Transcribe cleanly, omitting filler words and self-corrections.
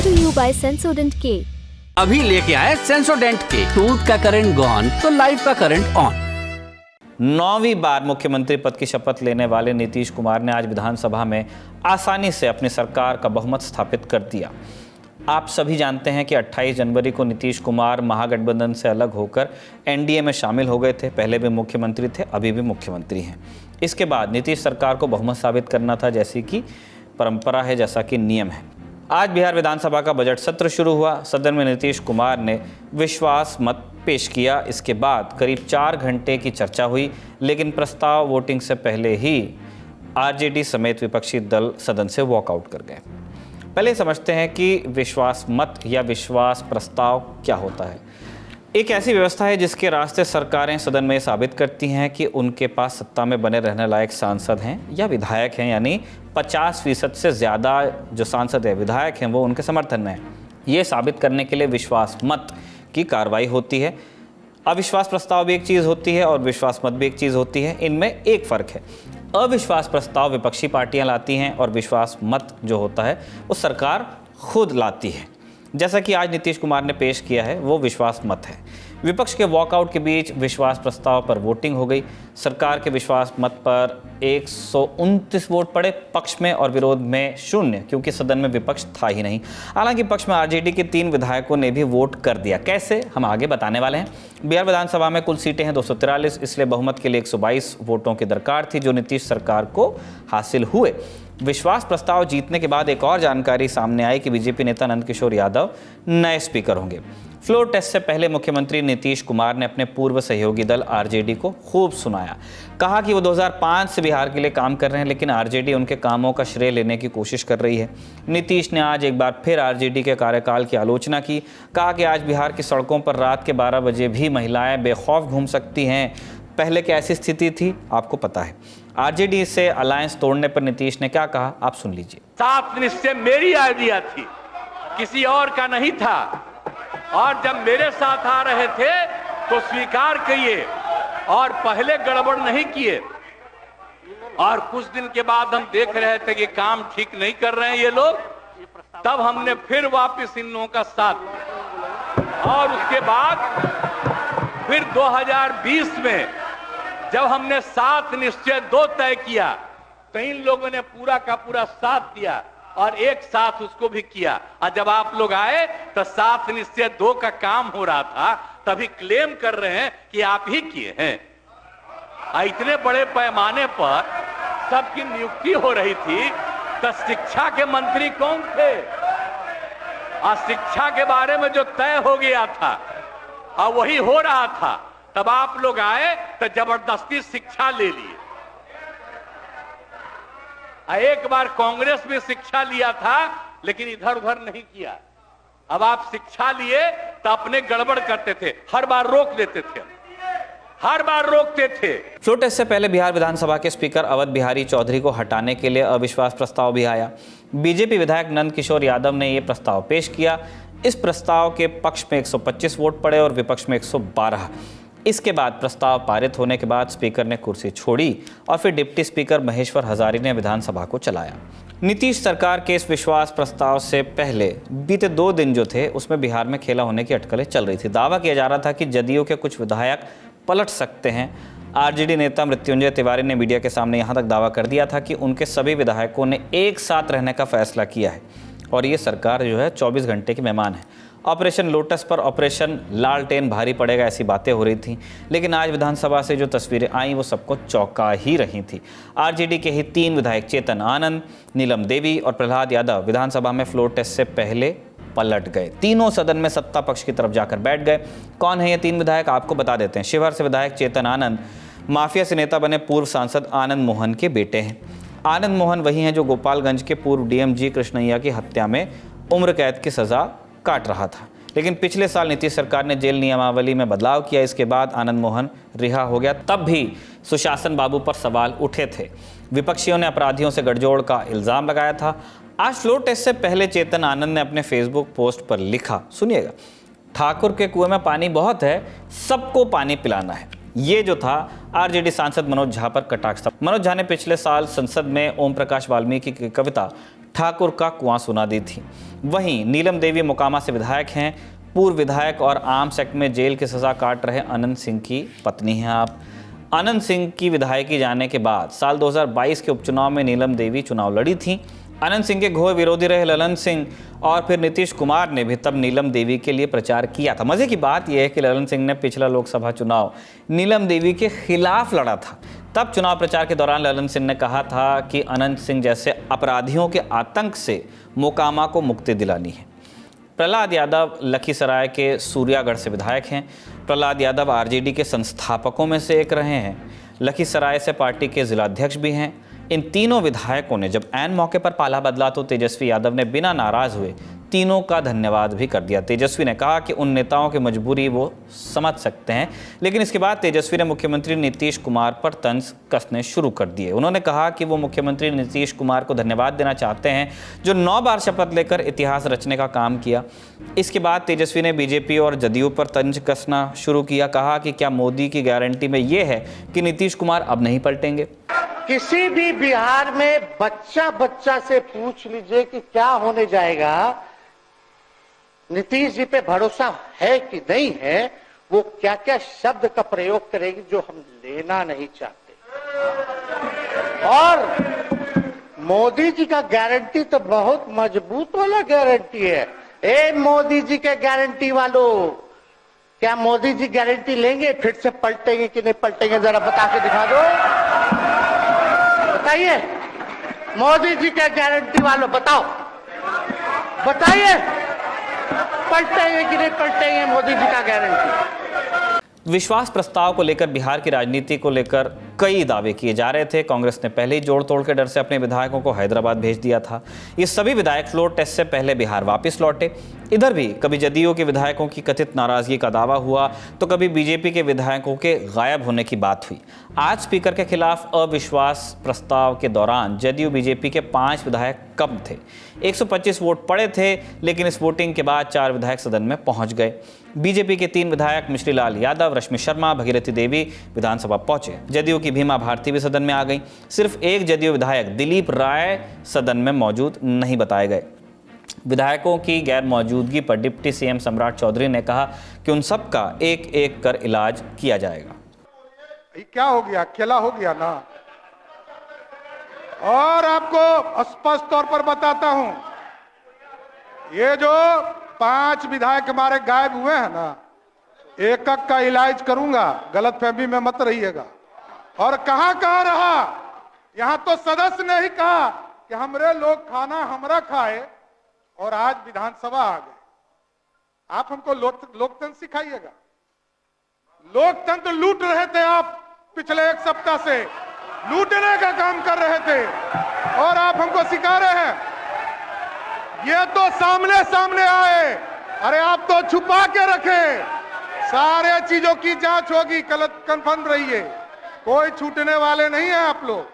to you by Sensodent K। अभी लेके आए सेंसोडेंट के। टूथ का करंट गॉन तो लाइफ का करंट ऑन। 9वीं बार मुख्यमंत्री पद की शपथ लेने वाले नीतीश कुमार ने आज विधानसभा में आसानी से अपनी सरकार का बहुमत स्थापित कर दिया। आप सभी जानते हैं कि 28 जनवरी को नीतीश कुमार महागठबंधन से अलग होकर एनडीए में शामिल हो गए थे। पहले भी मुख्यमंत्री थे, अभी भी मुख्यमंत्री हैं। इसके बाद नीतीश सरकार को बहुमत साबित करना था, जैसी कि परंपरा है, जैसा कि नियम है। आज बिहार विधानसभा का बजट सत्र शुरू हुआ। सदन में नीतीश कुमार ने विश्वास मत पेश किया। इसके बाद करीब 4 घंटे की चर्चा हुई, लेकिन प्रस्ताव वोटिंग से पहले ही आरजेडी समेत विपक्षी दल सदन से वॉकआउट कर गए। पहले समझते हैं कि विश्वास मत या विश्वास प्रस्ताव क्या होता है। एक ऐसी व्यवस्था है जिसके रास्ते सरकारें सदन में साबित करती हैं कि उनके पास सत्ता में बने रहने लायक सांसद हैं या विधायक हैं, यानी 50% से ज़्यादा जो सांसद है, विधायक हैं, वो उनके समर्थन में हैं। ये साबित करने के लिए विश्वास मत की कार्रवाई होती है। अविश्वास प्रस्ताव भी एक चीज़ होती है और विश्वास मत भी एक चीज़ होती है। इनमें एक फ़र्क है। अविश्वास प्रस्ताव विपक्षी पार्टियां लाती हैं और विश्वास मत जो होता है वो सरकार खुद लाती है। जैसा कि आज नीतीश कुमार ने पेश किया है, वो विश्वास मत है। विपक्ष के वॉकआउट के बीच विश्वास प्रस्ताव पर वोटिंग हो गई। सरकार के विश्वास मत पर 129 वोट पड़े, पक्ष में और विरोध में 0, क्योंकि सदन में विपक्ष था ही नहीं। हालांकि पक्ष में आरजेडी के 3 विधायकों ने भी वोट कर दिया। कैसे, हम आगे बताने वाले हैं। बिहार विधानसभा में कुल सीटें हैं 243, इसलिए बहुमत के लिए 122 वोटों की दरकार थी, जो नीतीश सरकार को हासिल हुए। विश्वास प्रस्ताव जीतने के बाद एक और जानकारी सामने आई कि बीजेपी नेता नंद किशोर यादव नए स्पीकर होंगे। फ्लोर टेस्ट से पहले मुख्यमंत्री नीतीश कुमार ने अपने पूर्व सहयोगी दल आरजेडी को खूब सुनाया। कहा कि वो 2005 से बिहार के लिए काम कर रहे हैं, लेकिन आरजेडी उनके कामों का श्रेय लेने की कोशिश कर रही है। नीतीश ने आज एक बार फिर आरजेडी के कार्यकाल की आलोचना की। कहा कि आज बिहार की सड़कों पर रात के 12 बजे भी महिलाएं बेखौफ घूम सकती हैं। पहले क्या ऐसी स्थिति थी, आपको पता है। आरजेडी से अलायंस तोड़ने पर नीतीश ने क्या कहा, आप सुन लीजिए। 7 निश्चय मेरी आइडिया थी, किसी और का नहीं था, और जब मेरे साथ आ रहे थे तो स्वीकार किए और पहले गड़बड़ नहीं किए। और कुछ दिन के बाद हम देख रहे थे कि काम ठीक नहीं कर रहे हैं ये लोग, तब हमने फिर वापस इन लोगों का साथ दिया। और उसके बाद फिर 2020 में जब हमने 7 निश्चय 2 तय किया, तो इन लोगों ने पूरा का पूरा साथ दिया और एक साथ उसको भी किया। और जब आप लोग आए तो 7 निश्चय 2 का काम हो रहा था, तभी क्लेम कर रहे हैं कि आप ही किए हैं। इतने बड़े पैमाने पर सबकी नियुक्ति हो रही थी, तो शिक्षा के मंत्री कौन थे? और शिक्षा के बारे में जो तय हो गया था और वही हो रहा था, तब आप लोग आए तो जबरदस्ती शिक्षा ले लिए। एक बार कांग्रेस में शिक्षा लिया था, लेकिन इधर उधर नहीं किया। अब आप शिक्षा लिए तो अपने गड़बड़ करते थे, हर बार रोक देते थे, हर बार रोकते थे। फ्लोर टेस्ट से पहले बिहार विधानसभा के स्पीकर अवध बिहारी चौधरी को हटाने के लिए अविश्वास प्रस्ताव भी आया। बीजेपी विधायक नंद किशोर यादव ने यह प्रस्ताव पेश किया। इस प्रस्ताव के पक्ष में 125 वोट पड़े और विपक्ष में 112। इसके बाद प्रस्ताव पारित होने के बाद स्पीकर ने कुर्सी छोड़ी और फिर डिप्टी स्पीकर महेश्वर हजारी ने विधानसभा को चलाया। नीतीश सरकार के इस विश्वास प्रस्ताव से पहले बीते 2 दिन जो थे, उसमें बिहार में खेला होने की अटकलें चल रही थी। दावा किया जा रहा था कि जदयू के कुछ विधायक पलट सकते हैं। आरजेडी नेता मृत्युंजय तिवारी ने मीडिया के सामने यहाँ तक दावा कर दिया था कि उनके सभी विधायकों ने एक साथ रहने का फैसला किया है और ये सरकार जो है 24 घंटे की मेहमान है। ऑपरेशन लोटस पर ऑपरेशन लालटेन भारी पड़ेगा, ऐसी बातें हो रही थी, लेकिन आज विधानसभा से जो तस्वीरें आईं वो सबको चौंका ही रही थी। आरजेडी के ही 3 विधायक चेतन आनंद, नीलम देवी और प्रहलाद यादव विधानसभा में फ्लोर टेस्ट से पहले पलट गए। तीनों सदन में सत्ता पक्ष की तरफ जाकर बैठ गए। कौन है ये 3 विधायक, आपको बता देते हैं। शिवहर से विधायक चेतन आनंद माफिया से नेता बने पूर्व सांसद आनंद मोहन के बेटे हैं। आनंद मोहन वही हैं जो गोपालगंज के पूर्व डीएम जी कृष्णैया की हत्या में उम्र कैद की सजा काट रहा था, लेकिन पिछले साल नीतीश सरकार ने जेल नियमावली में बदलाव किया। इसके बाद आनंद मोहन रिहा हो गया। तब भी सुशासन बाबू पर सवाल उठे थे। विपक्षियों ने अपराधियों से गठजोड़ का इल्जाम लगाया था। आज फ्लोर टेस्ट से पहले चेतन आनंद ने अपने फेसबुक पोस्ट पर लिखा, सुनिएगा, ठाकुर के कुएं में पानी बहुत है, सबको पानी पिलाना है। ये जो था आरजेडी सांसद मनोज झा पर कटाक्ष था। मनोज झा ने पिछले साल संसद में ओम प्रकाश वाल्मीकि की कविता ठाकुर का कुआं सुना दी थी। वहीं नीलम देवी मोकामा से विधायक हैं। पूर्व विधायक और आर्म्स एक्ट में जेल की सजा काट रहे अनंत सिंह की पत्नी हैं आप। अनंत सिंह की विधायकी जाने के बाद साल 2022 के उपचुनाव में नीलम देवी चुनाव लड़ी थी। अनंत सिंह के घोर विरोधी रहे ललन सिंह और फिर नीतीश कुमार ने भी तब नीलम देवी के लिए प्रचार किया था। मजे की बात यह है कि ललन सिंह ने पिछला लोकसभा चुनाव नीलम देवी के खिलाफ लड़ा था। तब चुनाव प्रचार के दौरान ललन सिंह ने कहा था कि अनंत सिंह जैसे अपराधियों के आतंक से मोकामा को मुक्ति दिलानी है। प्रहलाद यादव लखीसराय के सूर्यागढ़ से विधायक हैं। प्रहलाद यादव आरजेडी के संस्थापकों में से एक रहे हैं। लखीसराय से पार्टी के जिलाध्यक्ष भी हैं। इन तीनों विधायकों ने जब ऐन मौके पर पाला बदला तो तेजस्वी यादव ने बिना नाराज हुए तीनों का धन्यवाद भी कर दिया। तेजस्वी ने कहा कि उन नेताओं की मजबूरी वो समझ सकते हैं, लेकिन इसके बाद तेजस्वी ने मुख्यमंत्री नीतीश कुमार पर तंज कसने शुरू कर दिए। उन्होंने कहा कि वो मुख्यमंत्री नीतीश कुमार को धन्यवाद देना चाहते हैं जो 9 बार शपथ लेकर इतिहास रचने का काम किया। इसके बाद तेजस्वी ने बीजेपी और जदयू पर तंज कसना शुरू किया। कहा कि क्या मोदी की गारंटी में ये है कि नीतीश कुमार अब नहीं पलटेंगे? किसी भी बिहार में बच्चा से पूछ लीजिए कि क्या होने जाएगा, नीतीश जी पे भरोसा है कि नहीं है, वो क्या क्या शब्द का प्रयोग करेगी जो हम लेना नहीं चाहते। और मोदी जी का गारंटी तो बहुत मजबूत वाला गारंटी है। ए मोदी जी के गारंटी वालों, क्या मोदी जी गारंटी लेंगे फिर से पलटेंगे कि नहीं पलटेंगे? जरा बता के दिखा दो, बताइए। मोदी जी के गारंटी वालों बताओ, बताइए पलटेंगे कि नहीं पलटेंगे मोदी जी का गारंटी? विश्वास प्रस्ताव को लेकर बिहार की राजनीति को लेकर कई दावे किए जा रहे थे। कांग्रेस ने पहले ही जोड़ तोड़ के डर से अपने विधायकों को हैदराबाद भेज दिया था। ये सभी विधायक फ्लोर टेस्ट से पहले बिहार वापस लौटे। इधर भी कभी जदयू के विधायकों की कथित नाराजगी का दावा हुआ तो कभी बीजेपी के विधायकों के गायब होने की बात हुई। आज स्पीकर के खिलाफ अविश्वास प्रस्ताव के दौरान जदयू बीजेपी के 5 विधायक कम थे। 125 वोट पड़े थे, लेकिन इस वोटिंग के बाद 4 विधायक सदन में पहुंच गए। बीजेपी के 3 विधायक मिश्रीलाल यादव, रश्मि शर्मा, भगीरथी देवी विधानसभा पहुंचे। जदयू की भीमा भारती भी सदन में आ गई। सिर्फ एक जदयू विधायक दिलीप राय सदन में मौजूद नहीं बताए गए। विधायकों की गैर मौजूदगी पर डिप्टी सीएम सम्राट चौधरी ने कहा कि उन सब का एक एक कर इलाज किया जाएगा। क्या हो गया? खेला हो गया ना। और आपको स्पष्ट तौर पर बताता हूं, ये जो 5 विधायक हमारे गायब हुए हैं ना, एक एक का इलाज करूंगा, गलतफहमी में मत रहिएगा। और कहां रहा, यहां तो सदस्य ने ही कहा कि हमरे लोग खाना हमरा खाए, और आज विधानसभा आ गए। आप हमको लोकतंत्र सिखाइएगा। लोकतंत्र लूट रहे थे आप, पिछले 1 सप्ताह से लूटने का काम कर रहे थे, और आप हमको सिखा रहे हैं। ये तो सामने सामने आए, अरे आप तो छुपा के रखे। सारे चीजों की जांच होगी, कंफर्म रहिए, कोई छूटने वाले नहीं है आप लोग।